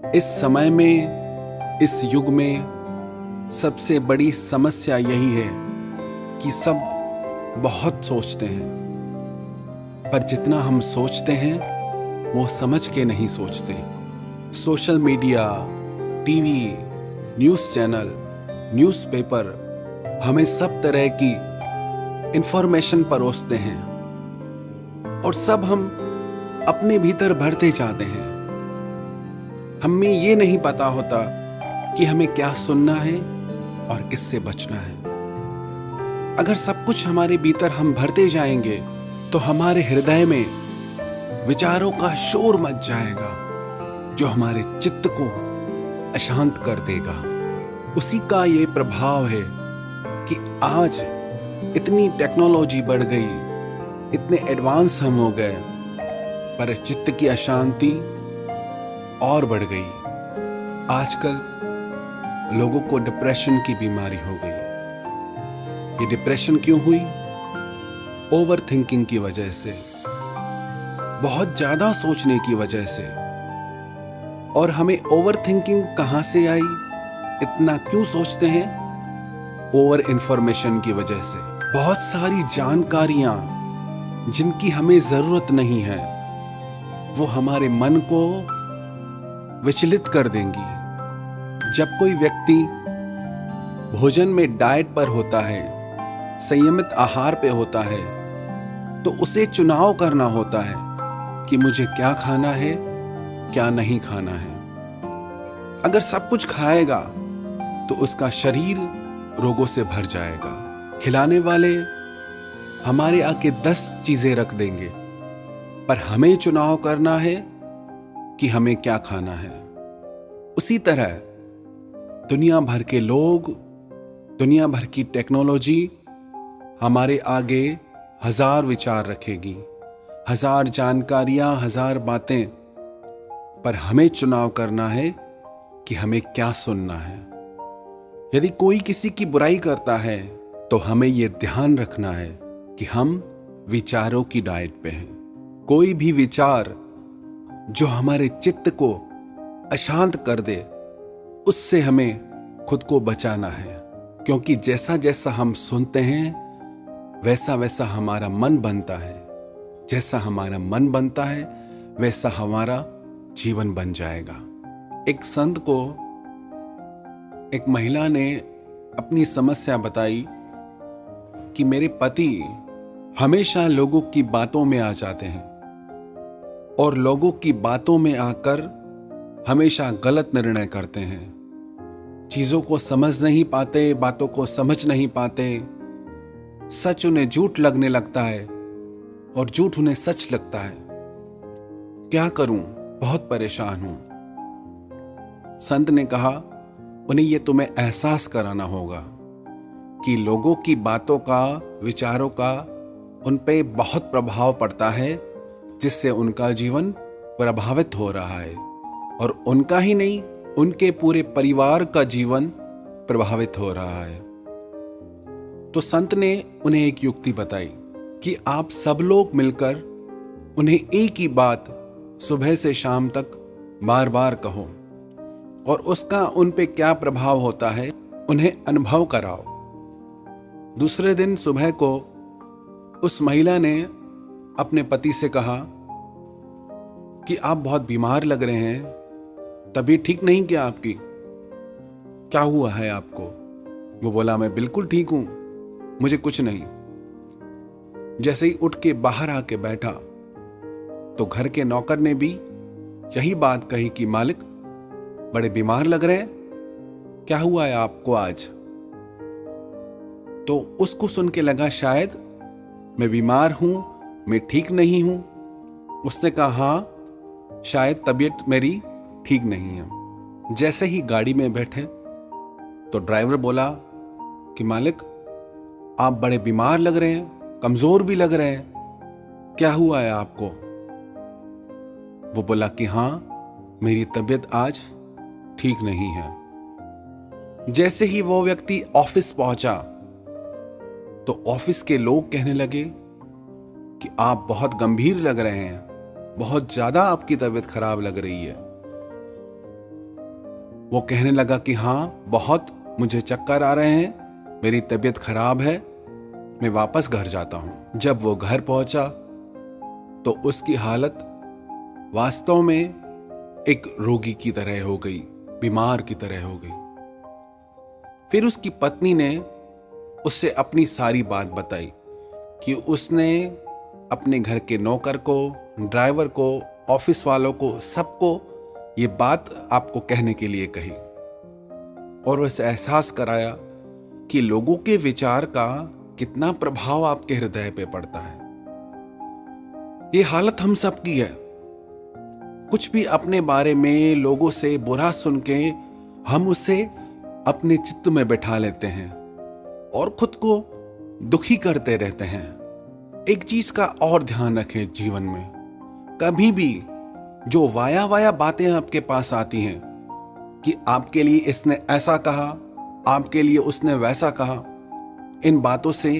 इस समय में, इस युग में सबसे बड़ी समस्या यही है कि सब बहुत सोचते हैं, पर जितना हम सोचते हैं वो समझ के नहीं सोचते। Social media, TV, news channel, newspaper हमें सब तरह की इंफॉर्मेशन परोसते हैं और सब हम अपने भीतर भरते जाते हैं। हमें ये नहीं पता होता कि हमें क्या सुनना है और किससे बचना है। अगर सब कुछ हमारे भीतर हम भरते जाएंगे तो हमारे हृदय में विचारों का शोर मच जाएगा जो हमारे चित्त को अशांत कर देगा। उसी का ये प्रभाव है कि आज इतनी टेक्नोलॉजी बढ़ गई, इतने एडवांस हम हो गए, पर चित्त की अशांति और बढ़ गई। आजकल लोगों को डिप्रेशन की बीमारी हो गई। ये डिप्रेशन क्यों हुई? ओवर थिंकिंग की वजह से, बहुत ज्यादा सोचने की वजह से। और हमें ओवर थिंकिंग कहां से आई? इतना क्यों सोचते हैं? ओवर इंफॉर्मेशन की वजह से। बहुत सारी जानकारियां जिनकी हमें जरूरत नहीं है वो हमारे मन को विचलित कर देंगी। जब कोई व्यक्ति भोजन में डाइट पर होता है, संयमित आहार पे होता है, तो उसे चुनाव करना होता है कि मुझे क्या खाना है, क्या नहीं खाना है। अगर सब कुछ खाएगा तो उसका शरीर रोगों से भर जाएगा। खिलाने वाले हमारे आगे 10 चीजें रख देंगे, पर हमें चुनाव करना है कि हमें क्या खाना है। उसी तरह दुनिया भर के लोग, दुनिया भर की टेक्नोलॉजी हमारे आगे 1000 विचार रखेगी, 1000 जानकारियां, 1000 बातें, पर हमें चुनाव करना है कि हमें क्या सुनना है। यदि कोई किसी की बुराई करता है तो हमें यह ध्यान रखना है कि हम विचारों की डाइट पे हैं। कोई भी विचार जो हमारे चित्त को अशांत कर दे, उससे हमें खुद को बचाना है, क्योंकि जैसा जैसा हम सुनते हैं वैसा वैसा हमारा मन बनता है। जैसा हमारा मन बनता है वैसा हमारा जीवन बन जाएगा। एक संत को एक महिला ने अपनी समस्या बताई कि मेरे पति हमेशा लोगों की बातों में आ जाते हैं और लोगों की बातों में आकर हमेशा गलत निर्णय करते हैं। चीजों को समझ नहीं पाते, बातों को समझ नहीं पाते। सच उन्हें झूठ लगने लगता है और झूठ उन्हें सच लगता है। क्या करूं? बहुत परेशान हूं। संत ने कहा, उन्हें यह तुम्हें एहसास कराना होगा कि लोगों की बातों का, विचारों का उन पे बहुत प्रभाव पड़ता है, जिससे उनका जीवन प्रभावित हो रहा है और उनका ही नहीं, उनके पूरे परिवार का जीवन प्रभावित हो रहा है। तो संत ने उन्हें एक युक्ति बताई कि आप सब लोग मिलकर उन्हें एक ही बात सुबह से शाम तक बार बार कहो और उसका उन पे क्या प्रभाव होता है उन्हें अनुभव कराओ। दूसरे दिन सुबह को उस महिला ने अपने पति से कहा कि आप बहुत बीमार लग रहे हैं, तबीयत ठीक नहीं क्या आपकी? क्या हुआ है आपको? वो बोला, मैं बिल्कुल ठीक हूं, मुझे कुछ नहीं। जैसे ही उठ के बाहर आके बैठा तो घर के नौकर ने भी यही बात कही कि मालिक बड़े बीमार लग रहे हैं, क्या हुआ है आपको आज? तो उसको सुन के लगा शायद मैं बीमार हूं, मैं ठीक नहीं हूं। उसने कहा, हाँ शायद तबीयत मेरी ठीक नहीं है। जैसे ही गाड़ी में बैठे तो ड्राइवर बोला कि मालिक आप बड़े बीमार लग रहे हैं, कमजोर भी लग रहे हैं, क्या हुआ है आपको? वो बोला कि हाँ मेरी तबीयत आज ठीक नहीं है। जैसे ही वो व्यक्ति ऑफिस पहुंचा तो ऑफिस के लोग कहने लगे कि आप बहुत गंभीर लग रहे हैं, बहुत ज्यादा आपकी तबीयत खराब लग रही है। वो कहने लगा कि हाँ, बहुत मुझे चक्कर आ रहे हैं, मेरी तबीयत खराब है, मैं वापस घर जाता हूं। जब वो घर पहुंचा तो उसकी हालत वास्तव में एक रोगी की तरह हो गई, बीमार की तरह हो गई। फिर उसकी पत्नी ने उससे अपनी सारी बात बताई कि उसने अपने घर के नौकर को, ड्राइवर को, ऑफिस वालों को, सबको ये बात आपको कहने के लिए कही और उसे एहसास कराया कि लोगों के विचार का कितना प्रभाव आपके हृदय पे पड़ता है। ये हालत हम सबकी है। कुछ भी अपने बारे में लोगों से बुरा सुन के हम उसे अपने चित्त में बैठा लेते हैं और खुद को दुखी करते रहते हैं। एक चीज का और ध्यान रखें जीवन में, कभी भी जो वाया वाया बातें आपके पास आती हैं कि आपके लिए इसने ऐसा कहा, आपके लिए उसने वैसा कहा, इन बातों से